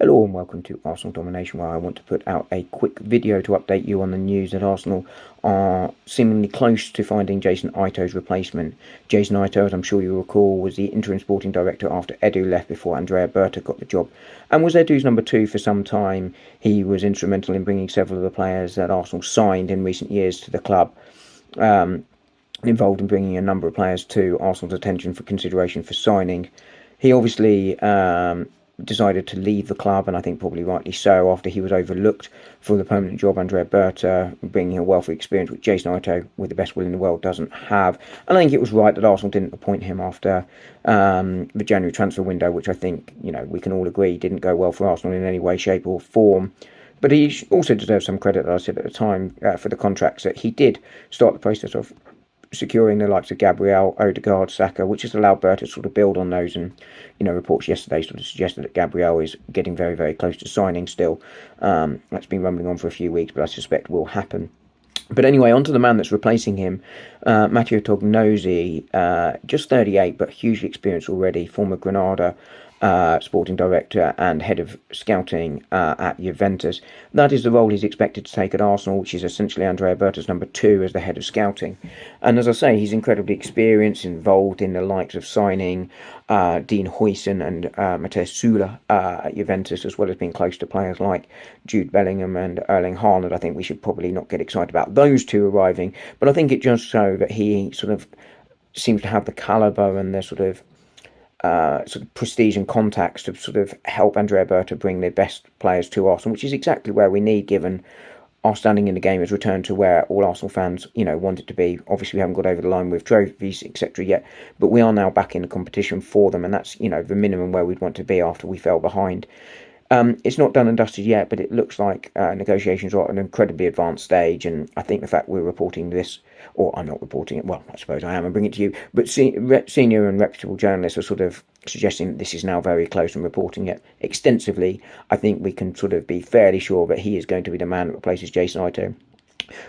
Hello and welcome to Arsenal Domination, where I want to put out a quick video to update you on the news that Arsenal are seemingly close to finding Jason Ito's replacement. Jason Ito, as I'm sure you recall, was the interim sporting director after Edu left before Andrea Berta got the job, and was Edu's number two for some time. He was instrumental in bringing several of the players that Arsenal signed in recent years to the club. Involved in bringing a number of players to Arsenal's attention for consideration for signing. He obviously decided to leave the club, and I think probably rightly so, after he was overlooked for the permanent job. Andrea Berta, bringing a wealth of experience which Jason Ito, with the best will in the world, doesn't have. And I think it was right that Arsenal didn't appoint him after the January transfer window, which I think, we can all agree didn't go well for Arsenal in any way, shape or form. But he also deserves some credit, that I said at the time, for the contracts that he did start the process of securing the likes of Gabriel, Odegaard, Saka, which has allowed Berta to sort of build on those. And, reports yesterday sort of suggested that Gabriel is getting very, very close to signing still. That's been rumbling on for a few weeks, but I suspect will happen. But anyway, on to the man that's replacing him, Matteo Tognozzi, just 38, but hugely experienced already, former Granada sporting director and head of scouting at Juventus. That is the role he's expected to take at Arsenal, which is essentially Andrea Berta's number two as the head of scouting. And as I say, he's incredibly experienced, involved in the likes of signing Dean Huijsen and Matheus Sula at Juventus, as well as being close to players like Jude Bellingham and Erling Haaland. I think we should probably not get excited about those two arriving, but I think it just shows that he sort of seems to have the calibre and the sort of prestige and contacts to sort of help Andrea Berta bring the best players to Arsenal, which is exactly where we need, given our standing in the game has returned to where all Arsenal fans, want it to be. Obviously, we haven't got over the line with trophies, etc. yet, but we are now back in the competition for them, and that's, the minimum where we'd want to be after we fell behind. It's not done and dusted yet, but it looks like negotiations are at an incredibly advanced stage, and I think the fact we're reporting this, or I'm not reporting it, well, I suppose I am, and bring it to you, but senior and reputable journalists are sort of suggesting that this is now very close and reporting it extensively. I think we can sort of be fairly sure that he is going to be the man that replaces Jason Ito.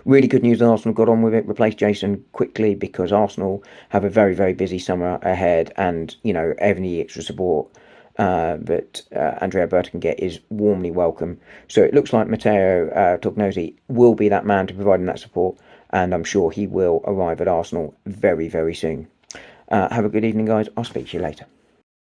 Really good news that Arsenal got on with it, replaced Jason quickly, because Arsenal have a very, very busy summer ahead, and, any extra support that Andrea Berta can get is warmly welcome. So it looks like Matteo Tognozzi will be that man to provide him that support, and I'm sure he will arrive at Arsenal very, very soon. Have a good evening, guys. I'll speak to you later.